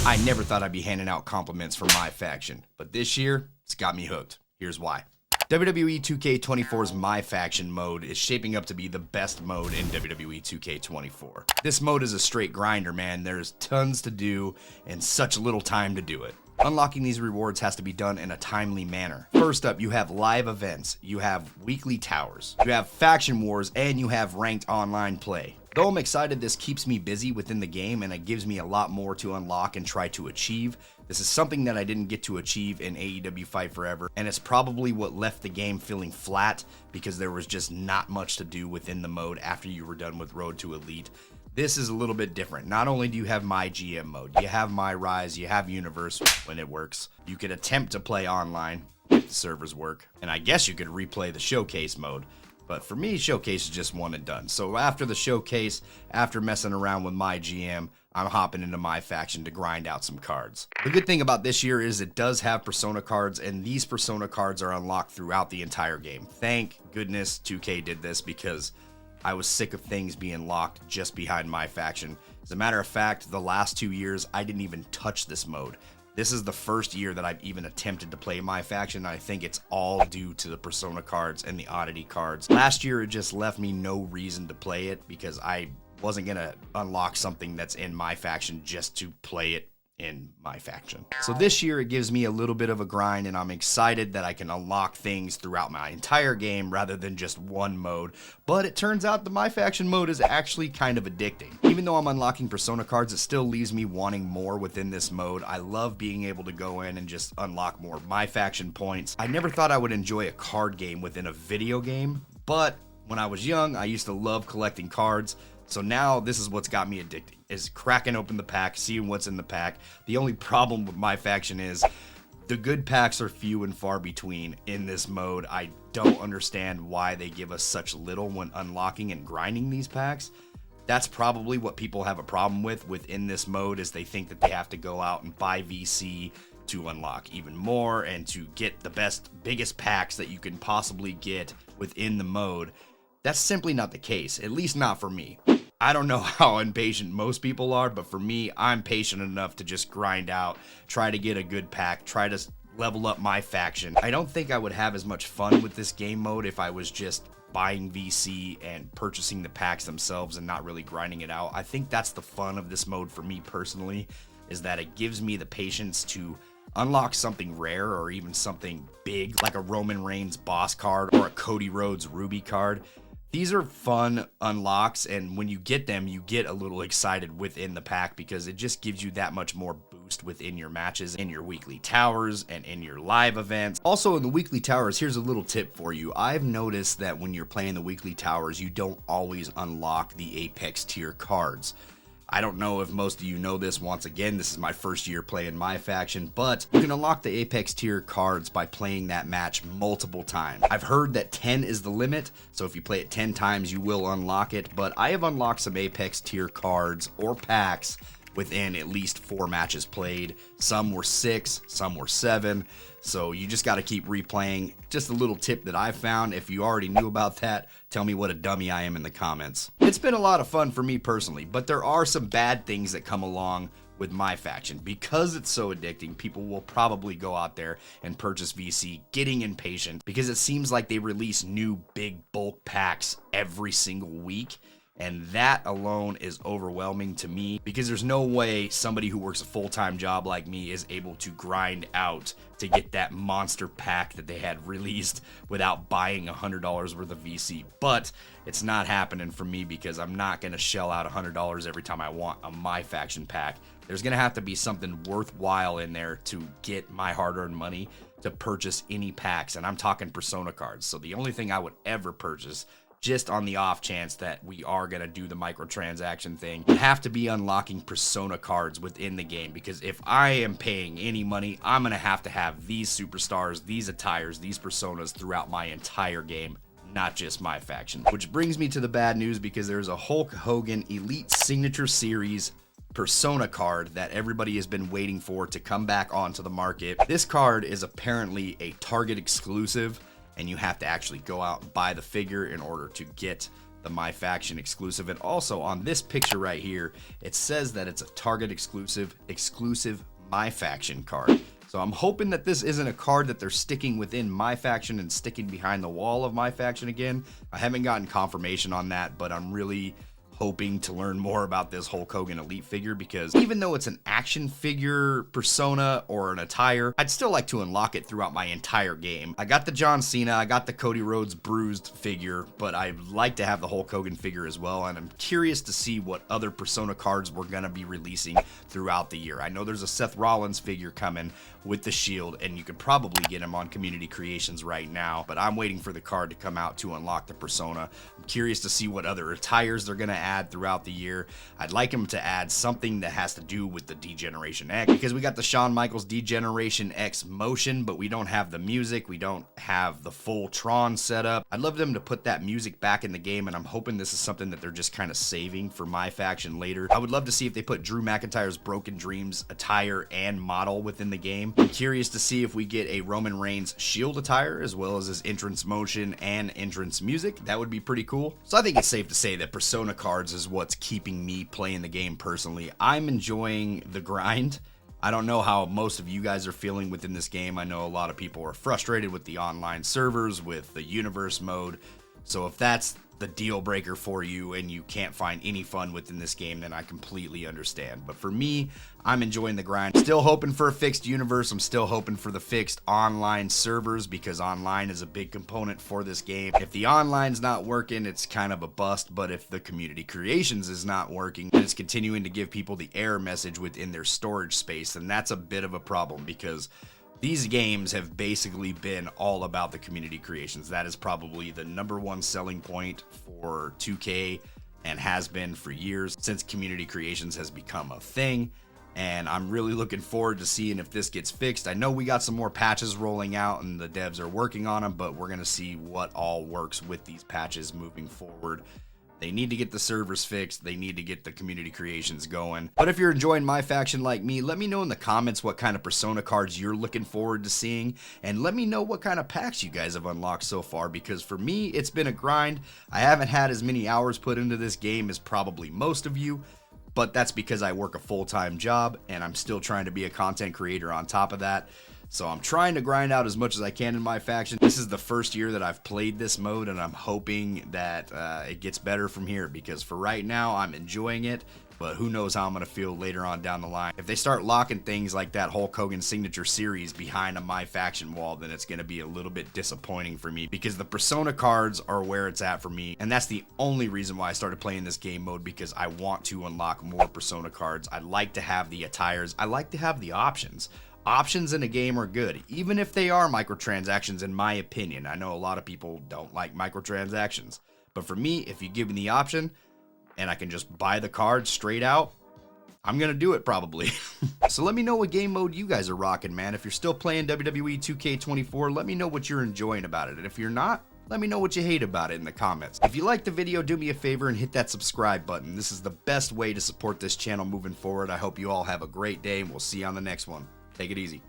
I never thought I'd be handing out compliments for MyFaction, but this year, it's got me hooked. Here's why. WWE 2K24's MyFaction mode is shaping up to be the best mode in WWE 2K24. This mode is a straight grinder, man. There's tons to do and such little time to do it. Unlocking these rewards has to be done in a timely manner. First up, you have live events, you have weekly towers, you have faction wars, and you have ranked online play. Though I'm excited, this keeps me busy within the game and it gives me a lot more to unlock and try to achieve. This is something that I didn't get to achieve in AEW Fight Forever, and it's probably what left the game feeling flat because there was just not much to do within the mode after you were done with Road to Elite. This is a little bit different. Not only do you have My GM mode, you have My Rise, you have Universe when it works. You could attempt to play online if the servers work, and I guess you could replay the Showcase mode. But for me, Showcase is just one and done. So after the Showcase, after messing around with My GM, I'm hopping into MyFaction to grind out some cards. The good thing about this year is it does have Persona cards, and these Persona cards are unlocked throughout the entire game. Thank goodness 2K did this because I was sick of things being locked just behind MyFaction. As a matter of fact, the last 2 years, I didn't even touch this mode. This is the first year that I've even attempted to play MyFaction, and I think it's all due to the Persona cards and the Oddity cards. Last year, it just left me no reason to play it because I wasn't going to unlock something that's in MyFaction just to play it in MyFaction. So this year, it gives me a little bit of a grind, and I'm excited that I can unlock things throughout my entire game rather than just one mode. But it turns out the MyFaction mode is actually kind of addicting. Even though I'm unlocking Persona cards, it still leaves me wanting more within this mode. I love being able to go in and just unlock more MyFaction points. I never thought I would enjoy a card game within a video game, but when I was young, I used to love collecting cards. So now this is what's got me addicted, is cracking open the pack, seeing what's in the pack. The only problem with MyFaction is the good packs are few and far between in this mode. I don't understand why they give us such little when unlocking and grinding these packs. That's probably what people have a problem with within this mode, is they think that they have to go out and buy VC to unlock even more and to get the best, biggest packs that you can possibly get within the mode. That's simply not the case, at least not for me. I don't know how impatient most people are, but for me, I'm patient enough to just grind out, try to get a good pack, try to level up my faction. I don't think I would have as much fun with this game mode if I was just buying VC and purchasing the packs themselves and not really grinding it out. I think that's the fun of this mode for me personally, is that it gives me the patience to unlock something rare or even something big like a Roman Reigns boss card or a Cody Rhodes Ruby card. These are fun unlocks, and when you get them, you get a little excited within the pack because it just gives you that much more boost within your matches, in your weekly towers, and in your live events. Also, in the weekly towers, here's a little tip for you. I've noticed that when you're playing the weekly towers, you don't always unlock the Apex tier cards. I don't know if most of you know this. Once again, this is my first year playing MyFaction, but you can unlock the Apex tier cards by playing that match multiple times. I've heard that 10 is the limit, so if you play it 10 times, you will unlock it, but I have unlocked some Apex tier cards or packs within at least 4 matches played. Some were 6, some were 7, so you just got to keep replaying. Just a little tip that I found. If you already knew about that, tell me what a dummy I am in the comments. It's been a lot of fun for me personally, but there are some bad things that come along with MyFaction. Because it's so addicting, people will probably go out there and purchase VC, getting impatient because it seems like they release new big bulk packs every single week. And that alone is overwhelming to me because there's no way somebody who works a full-time job like me is able to grind out to get that monster pack that they had released without buying $100 worth of VC. But it's not happening for me because I'm not going to shell out $100 every time I want a MyFaction pack. There's going to have to be something worthwhile in there to get my hard-earned money to purchase any packs. And I'm talking Persona cards. So the only thing I would ever purchase, just on the off chance that we are going to do the microtransaction thing, you have to be unlocking Persona cards within the game, because if I am paying any money, I'm going to have these superstars, these attires, these personas throughout my entire game, not just MyFaction. Which brings me to the bad news, because there's a Hulk Hogan Elite Signature Series Persona card that everybody has been waiting for to come back onto the market. This card is apparently a Target exclusive, and you have to actually go out and buy the figure in order to get the MyFaction exclusive. And also on this picture right here, it says that it's a Target exclusive MyFaction card. So I'm hoping that this isn't a card that they're sticking within MyFaction and sticking behind the wall of MyFaction again. I haven't gotten confirmation on that, but I'm really hoping to learn more about this Hulk Hogan Elite figure, because even though it's an action figure persona or an attire, I'd still like to unlock it throughout my entire game. I got the John Cena, I got the Cody Rhodes bruised figure, but I'd like to have the Hulk Hogan figure as well, and I'm curious to see what other persona cards we're gonna be releasing throughout the year. I know there's a Seth Rollins figure coming with the Shield, and you could probably get him on Community Creations right now, but I'm waiting for the card to come out to unlock the persona. I'm curious to see what other attires they're gonna add throughout the year. I'd like him to add something that has to do with the D-Generation X, because we got the Shawn Michaels D-Generation X motion, but we don't have the music, we don't have the full Tron setup. I'd love them to put that music back in the game, and I'm hoping this is something that they're just kind of saving for MyFaction later. I would love to see if they put Drew McIntyre's Broken Dreams attire and model within the game. I'm curious to see if we get a Roman Reigns Shield attire, as well as his entrance motion and entrance music. That would be pretty cool. So I think it's safe to say that Persona cards is what's keeping me playing the game personally. I'm enjoying the grind. I don't know how most of you guys are feeling within this game. I know a lot of people are frustrated with the online servers, with the universe mode. So if that's the deal breaker for you and you can't find any fun within this game, then I completely understand. But for me, I'm enjoying the grind. Still hoping for a fixed universe. I'm still hoping for the fixed online servers, because online is a big component for this game. If the online's not working, it's kind of a bust. But if the community creations is not working and it's continuing to give people the error message within their storage space, then that's a bit of a problem, because these games have basically been all about the community creations. That is probably the #1 selling point for 2K, and has been for years since community creations has become a thing. And I'm really looking forward to seeing if this gets fixed. I know we got some more patches rolling out and the devs are working on them, but we're going to see what all works with these patches moving forward. They need to get the servers fixed. They need to get the community creations going. But if you're enjoying MyFaction like me, let me know in the comments what kind of Persona cards you're looking forward to seeing. And let me know what kind of packs you guys have unlocked so far, because for me, it's been a grind. I haven't had as many hours put into this game as probably most of you, but that's because I work a full-time job and I'm still trying to be a content creator on top of that. So I'm trying to grind out as much as I can in MyFaction. This is the first year that I've played this mode, and I'm hoping that it gets better from here, because for right now, I'm enjoying it, but who knows how I'm going to feel later on down the line. If they start locking things like that Hulk Hogan signature series behind a MyFaction wall, then it's going to be a little bit disappointing for me, because the Persona cards are where it's at for me, and that's the only reason why I started playing this game mode, because I want to unlock more Persona cards. I like to have the attires. I like to have the options. Options in a game are good, even if they are microtransactions, in my opinion. I know a lot of people don't like microtransactions, but for me, if you give me the option and I can just buy the card straight out, I'm gonna do it probably. So let me know what game mode you guys are rocking, man. If you're still playing WWE 2K24, let me know what you're enjoying about it. And if you're not, let me know what you hate about it in the comments. If you liked the video, do me a favor and hit that subscribe button. This is the best way to support this channel moving forward. I hope you all have a great day, and we'll see you on the next one. Take it easy.